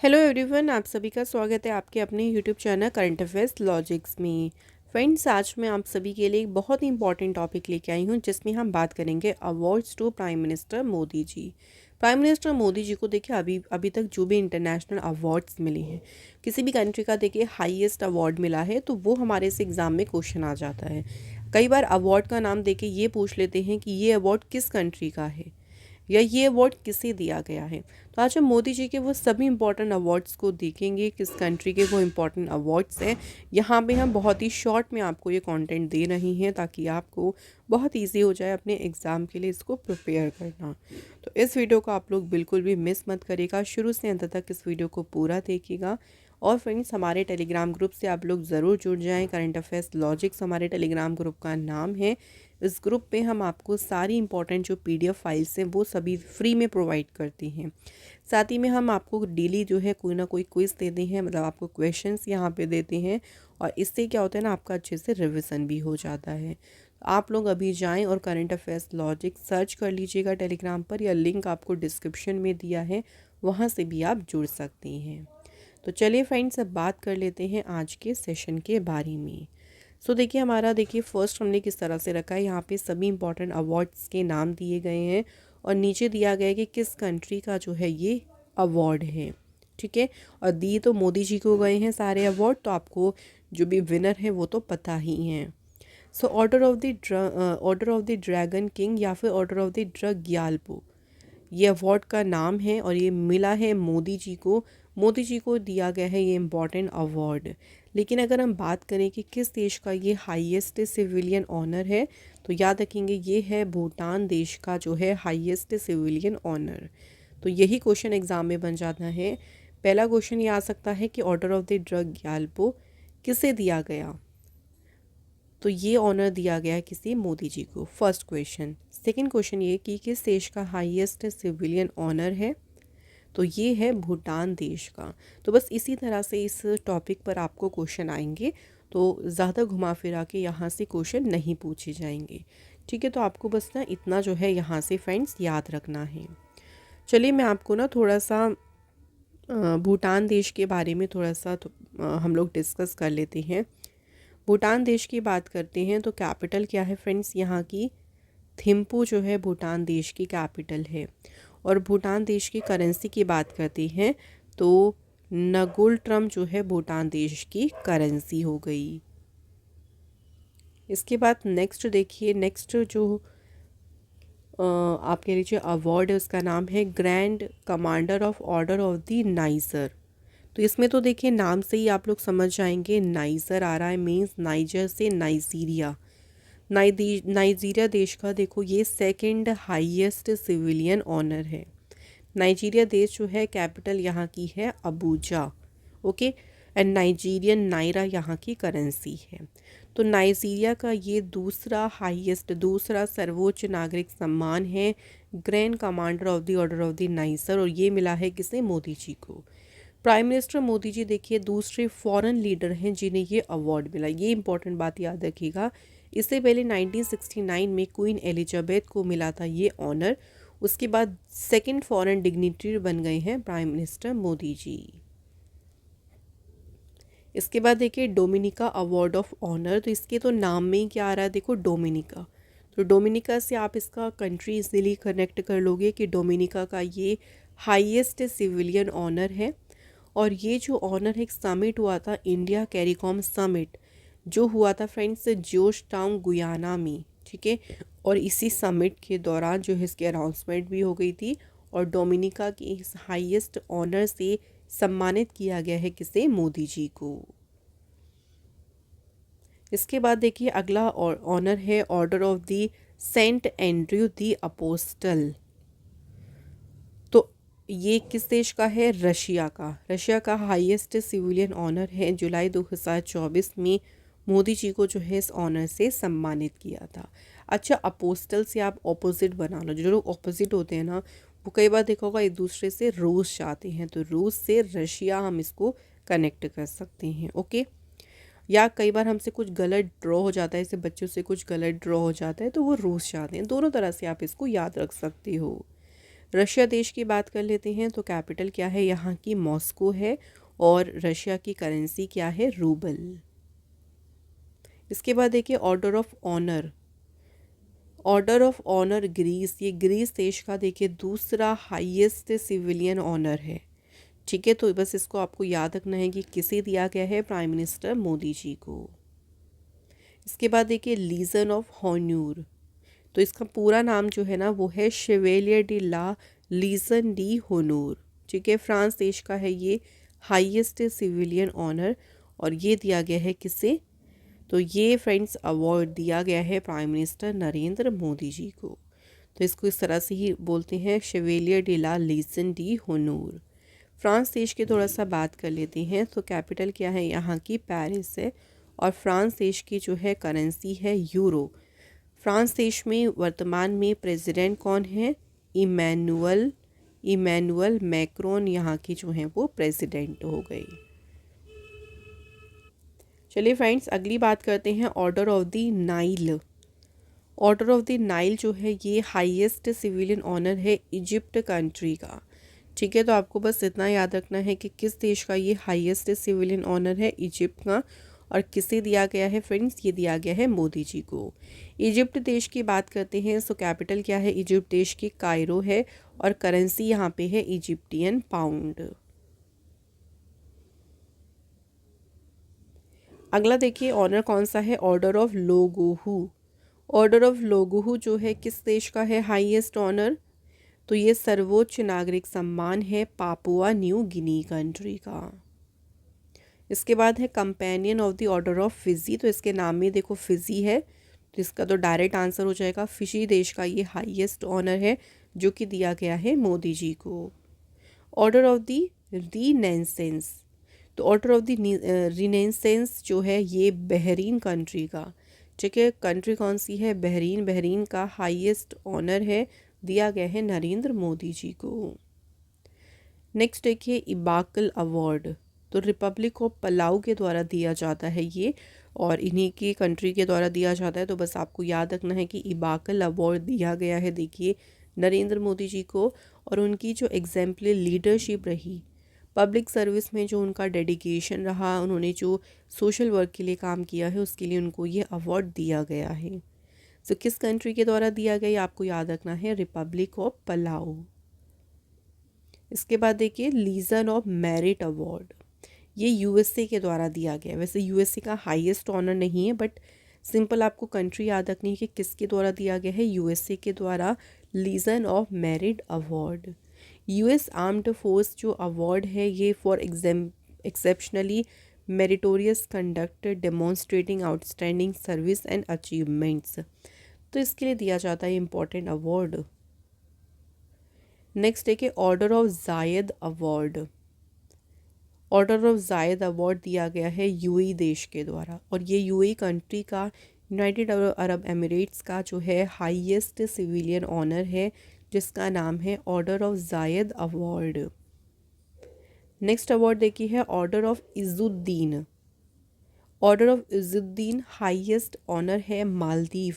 Hello everyone, आप सभी का स्वागत है आपके अपने YouTube channel current affairs logics में। फ्रेंड्स, आज मैं आप सभी के लिए एक बहुत ही इंपॉर्टेंट टॉपिक लेके आई हूँ जिसमें हम बात करेंगे awards to prime minister Modi ji. Prime minister Modi ji को देखिए अभी अभी तक जो भी इंटरनेशनल अवार्ड्स मिले हैं, किसी भी कंट्री का देखिए हाईएस्ट अवार्ड मिला है तो वो हमारे से एग्ज़ाम में क्वेश्चन आ जाता है। कई बार अवार्ड का नाम देके ये पूछ लेते हैं कि ये अवार्ड किस कंट्री का है या ये अवार्ड किसे दिया गया है। तो आज हम मोदी जी के वो सभी इंपॉर्टेंट अवार्ड्स को देखेंगे, किस कंट्री के वो इंपॉर्टेंट अवार्ड्स हैं। यहाँ पे हम बहुत ही शॉर्ट में आपको ये कंटेंट दे रहे हैं ताकि आपको बहुत इजी हो जाए अपने एग्ज़ाम के लिए इसको प्रिपेयर करना। तो इस वीडियो को आप लोग बिल्कुल भी मिस मत करिएगा, शुरू से अंत तक इस वीडियो को पूरा देखिएगा। और फ्रेंड्स, हमारे टेलीग्राम ग्रुप से आप लोग ज़रूर जुड़ जाएं। करंट अफेयर्स लॉजिक्स हमारे टेलीग्राम ग्रुप का नाम है। इस ग्रुप पे हम आपको सारी इंपॉर्टेंट जो पीडीएफ फाइल्स हैं वो सभी फ्री में प्रोवाइड करती हैं। साथ ही में हम आपको डेली जो है कोई ना कोई क्विज़ देते हैं, मतलब आपको क्वेश्चंस यहाँ पे देते हैं और इससे क्या होता है ना, आपका अच्छे से रिविज़न भी हो जाता है। आप लोग अभी जाएं और करंट अफेयर्स लॉजिक सर्च कर लीजिएगा टेलीग्राम पर, या लिंक आपको डिस्क्रिप्शन में दिया है, वहाँ से भी आप जुड़ सकती हैं। तो चलिए फ्रेंड्स, अब बात कर लेते हैं आज के सेशन के बारे में। देखिए हमारा देखिए फर्स्ट हमने किस तरह से रखा है, यहाँ पे सभी इंपॉर्टेंट अवार्ड्स के नाम दिए गए हैं और नीचे दिया गया है कि किस कंट्री का जो है ये अवार्ड है। ठीक है, और दिए तो मोदी जी को गए हैं सारे अवार्ड, तो आपको जो भी विनर है वो तो पता ही है। Order of the dragon king या फिर order of the drug Gyalpo, ये अवार्ड का नाम है और ये मिला है मोदी जी को। मोदी जी को दिया गया है ये इम्पॉर्टेंट अवार्ड। लेकिन अगर हम बात करें कि किस देश का ये हाईएस्ट सिविलियन ऑनर है, तो याद रखेंगे ये है भूटान देश का जो है हाईएस्ट सिविलियन ऑनर। तो यही क्वेश्चन एग्जाम में बन जाता है। पहला क्वेश्चन ये आ सकता है कि order of the drug Gyalpo किसे दिया गया, तो ये ऑनर दिया गया है किसी मोदी जी को, फर्स्ट क्वेश्चन। सेकंड क्वेश्चन ये कि किस देश का हाईएस्ट सिविलियन ऑनर है, तो ये है भूटान देश का। तो बस इसी तरह से इस टॉपिक पर आपको क्वेश्चन आएंगे, तो ज़्यादा घुमा फिरा के यहाँ से क्वेश्चन नहीं पूछे जाएंगे। ठीक है, तो आपको बस ना इतना जो है यहाँ से फ्रेंड्स याद रखना है। चलिए मैं आपको ना थोड़ा सा भूटान देश के बारे में थोड़ा सा हम लोग डिस्कस कर लेते हैं। भूटान देश की बात करते हैं तो कैपिटल क्या है फ्रेंड्स यहाँ की, थिम्पू जो है भूटान देश की कैपिटल है। और भूटान देश की करेंसी की बात करते हैं तो नगुल ट्रम जो है भूटान देश की करेंसी हो गई। इसके बाद नेक्स्ट देखिए, नेक्स्ट जो आप कह लीजिए अवार्ड है उसका नाम है grand commander of order of the niger. तो इसमें तो देखिए नाम से ही आप लोग समझ जाएंगे, नाइजर आ रहा है, मीन्स नाइजर से नाइजीरिया। नाइजीरिया देश का देखो ये सेकंड हाईएस्ट सिविलियन ऑनर है। नाइजीरिया देश जो है कैपिटल यहाँ की है Abuja. Okay, and Nigerian naira यहाँ की करेंसी है। तो नाइजीरिया का ये दूसरा हाईएस्ट, दूसरा सर्वोच्च नागरिक सम्मान है grand commander of the order of the niger, और ये मिला है किसे, मोदी जी को। प्राइम मिनिस्टर मोदी जी देखिए दूसरे फॉरेन लीडर हैं जिन्हें ये अवार्ड मिला। ये इंपॉर्टेंट बात याद रखिएगा। इससे पहले 1969 में क्वीन एलिजाबेथ को मिला था ये ऑनर। उसके बाद सेकंड फॉरेन डिग्निटरी बन गए हैं प्राइम मिनिस्टर मोदी जी। इसके बाद देखिए डोमिनिका अवार्ड ऑफ ऑनर, तो इसके तो नाम में ही क्या आ रहा है, देखो डोमिनिका। तो डोमिनिका से आप इसका कंट्री इजीली कनेक्ट कर लोगे कि डोमिनिका का ये हाईएस्ट सिविलियन ऑनर है। और ये जो ऑनर है, एक समिट हुआ था, इंडिया कैरिकॉम समिट, जो हुआ था फ्रेंड्स जॉर्ज टाउन गुयाना में। ठीक है, और इसी समिट के दौरान जो है इसकी अनाउंसमेंट भी हो गई थी और डोमिनिका की इस हाईएस्ट ऑनर से सम्मानित किया गया है किसे, मोदी जी को। इसके बाद देखिए अगला ऑनर है order of the Saint Andrew the Apostle. तो ये किस देश का है, रशिया का। रशिया का हाईएस्ट सिविलियन ऑनर है। जुलाई 2024 में मोदी जी को जो है इस ऑनर से सम्मानित किया था। अच्छा, अपोस्टल से आप ऑपोजिट बना लो, जो लोग ऑपोजिट होते हैं ना वो कई बार देखा होगा एक दूसरे से रूस चाहते हैं, तो रूस से रशिया हम इसको कनेक्ट कर सकते हैं। ओके, या कई बार हमसे कुछ गलत ड्रॉ हो जाता है, जैसे बच्चों से कुछ गलत ड्रॉ हो जाता है तो वो रूस चाहते हैं, दोनों तरह से आप इसको याद रख सकते हो। रशिया देश की बात कर लेते हैं तो कैपिटल क्या है यहाँ की, मॉस्को है, और रशिया की करेंसी क्या है, रूबल। इसके बाद देखिए order of honour. Order of honour Greece, ये ग्रीस देश का देखिए दूसरा हाईएस्ट सिविलियन ऑनर है। ठीक है, तो बस इसको आपको याद रखना है कि किसे दिया गया है, प्राइम मिनिस्टर मोदी जी को। इसके बाद देखिए लीजन ऑफ हॉन्यूर, तो इसका पूरा नाम जो है ना वो है शेवेलियर डी ला लीजन डी होनूर। ठीक है, फ्रांस देश का है ये हाईएस्ट सिविलियन ऑनर, और ये दिया गया है किसे, तो ये फ्रेंड्स अवार्ड दिया गया है प्राइम मिनिस्टर नरेंद्र मोदी जी को। तो इसको इस तरह से ही बोलते हैं, शेवेलियर डी ला लीजन डी होनूर। फ्रांस देश की थोड़ा सा बात कर लेते हैं, तो कैपिटल क्या है यहाँ की, पेरिस है, और फ्रांस देश की जो है करेंसी है यूरो। फ्रांस देश में वर्तमान में प्रेसिडेंट कौन है, इमैनुअल मैक्रोन यहाँ की जो है वो प्रेसिडेंट हो गई। चलिए फ्रेंड्स अगली बात करते हैं, order of the Nile. Order of the Nile जो है ये हाईएस्ट सिविलियन ऑनर है इजिप्ट कंट्री का। ठीक है, तो आपको बस इतना याद रखना है कि किस देश का ये हाईएस्ट सिविलियन ऑनर है, इजिप्ट का, और किसे दिया गया है फ्रेंड्स, ये दिया गया है मोदी जी को। इजिप्ट देश की बात करते हैं, सो कैपिटल क्या है इजिप्ट देश की, कायरो है, और करेंसी यहाँ पे है इजिप्टियन पाउंड। अगला देखिए ऑनर कौन सा है, ऑर्डर ऑफ लोगोहू। ऑर्डर ऑफ लोगोहू जो है किस देश का है हाईएस्ट ऑनर, तो ये सर्वोच्च नागरिक सम्मान है पापुआ न्यू गिनी कंट्री का। इसके बाद है companion of the order of Fiji, तो इसके नाम में देखो फिजी है, तो इसका तो डायरेक्ट आंसर हो जाएगा, फिजी देश का ये हाईएस्ट ऑनर है जो कि दिया गया है मोदी जी को। ऑर्डर ऑफ द रीनेसेंस, तो ऑर्डर ऑफ द रीनेसेंस जो है ये बहरीन कंट्री का। ठीक है, कंट्री कौन सी है, बहरीन। बहरीन का हाईएस्ट ऑनर है, दिया गया है नरेंद्र मोदी जी को। नेक्स्ट देखिए इबाकल अवार्ड, तो रिपब्लिक ऑफ पलाऊ के द्वारा दिया जाता है ये, और इन्हीं की कंट्री के द्वारा दिया जाता है। तो बस आपको याद रखना है कि इबाकल अवार्ड दिया गया है देखिए नरेंद्र मोदी जी को, और उनकी जो एग्जाम्पलरी लीडरशिप रही, पब्लिक सर्विस में जो उनका डेडिकेशन रहा, उन्होंने जो सोशल वर्क के लिए काम किया है, उसके लिए उनको ये अवार्ड दिया गया है। तो किस कंट्री के द्वारा दिया गया ये आपको याद रखना है, रिपब्लिक ऑफ पलाऊ। इसके बाद देखिए लीजन ऑफ मेरिट अवार्ड, ये यूएसए के द्वारा दिया गया है। वैसे यूएसए का हाईएस्ट ऑनर नहीं है, बट सिंपल आपको कंट्री याद रखनी है कि किसके द्वारा दिया गया है, यूएसए के द्वारा Legion of Merit award. US armed force जो अवार्ड है ये for exceptionally meritorious conduct demonstrating outstanding service and achievements, तो इसके लिए दिया जाता है इम्पोर्टेंट अवार्ड। नेक्स्ट है कि order of Zayed award. Order of Zayed award दिया गया है यूएई देश के द्वारा, और ये यूएई कंट्री का, यूनाइटेड अरब एमिरेट्स का जो है हाईएस्ट सिविलियन ऑनर है, जिसका नाम है order of Zayed Award. Next award देखिए है order of Izzuddeen. Order of Izzuddeen highest honour है मालदीव,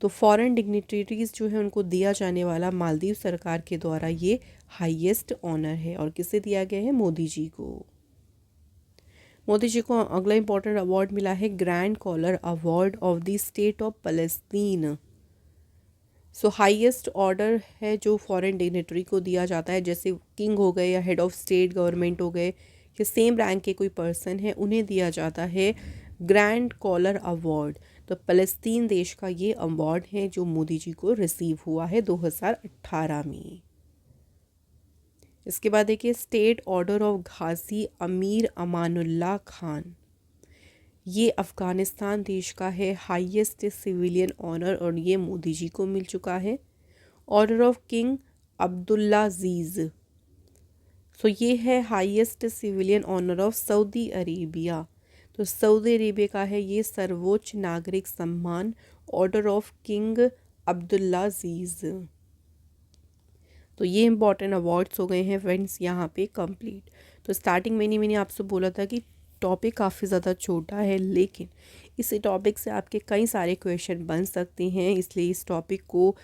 तो फॉरेन डिग्निटरीज जो है उनको दिया जाने वाला मालदीव सरकार के द्वारा ये हाईएस्ट ऑनर है, और किसे दिया गया है, मोदी जी को। मोदी जी को अगला इंपॉर्टेंट अवार्ड मिला है grand collar award of the State of Palestine. So highest order है जो फॉरेन डिग्निटरी को दिया जाता है, जैसे किंग हो गए या हेड ऑफ स्टेट गवर्नमेंट हो गए, या सेम रैंक के कोई पर्सन है, उन्हें दिया जाता है ग्रैंड कॉलर अवार्ड। तो फ़लस्तीन देश का ये अवार्ड है जो मोदी जी को रिसीव हुआ है 2018 में। इसके बाद देखिए स्टेट ऑर्डर ऑफ घासी अमीर अमानुल्लाह खान, ये अफ़गानिस्तान देश का है हाईएस्ट सिविलियन ऑनर, और ये मोदी जी को मिल चुका है। Order of King Abdullah Aziz, so ये है highest civilian honour of Saudi Arabia, तो सऊदी अरेबिया का है ये सर्वोच्च नागरिक सम्मान order of King Abdullah Aziz. तो ये इंपॉर्टेंट अवार्ड्स हो गए हैं फ्रेंड्स यहाँ पे कंप्लीट। तो स्टार्टिंग में मैंने आपसे बोला था कि टॉपिक काफ़ी ज़्यादा छोटा है, लेकिन इस टॉपिक से आपके कई सारे क्वेश्चन बन सकते हैं, इसलिए इस टॉपिक को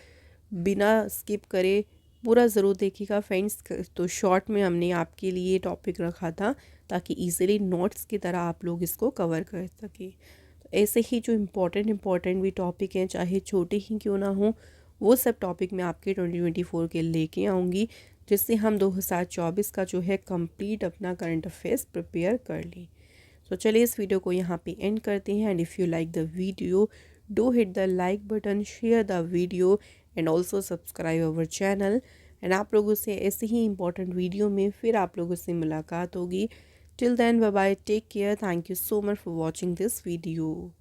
बिना स्किप करे पूरा ज़रूर देखिएगा फ्रेंड्स। तो शॉर्ट में हमने आपके लिए टॉपिक रखा था ताकि इजीली नोट्स की तरह आप लोग इसको कवर कर सकें। तो ऐसे ही जो इम्पोर्टेंट भी टॉपिक हैं, चाहे छोटे ही क्यों ना हो, वो सब टॉपिक मैं आपके 2024 के लेके आऊँगी, जिससे हम 2024 का जो है कंप्लीट अपना करंट अफेयर्स प्रिपेयर कर लें। तो चलिए इस वीडियो को यहाँ पे एंड करते हैं। And if you like the video, do hit the like button, share the video and also subscribe our channel. And आप लोगों से ऐसे ही इंपॉर्टेंट वीडियो में फिर आप लोगों से मुलाकात होगी। Till then bye bye, take care, thank you so much for watching this video.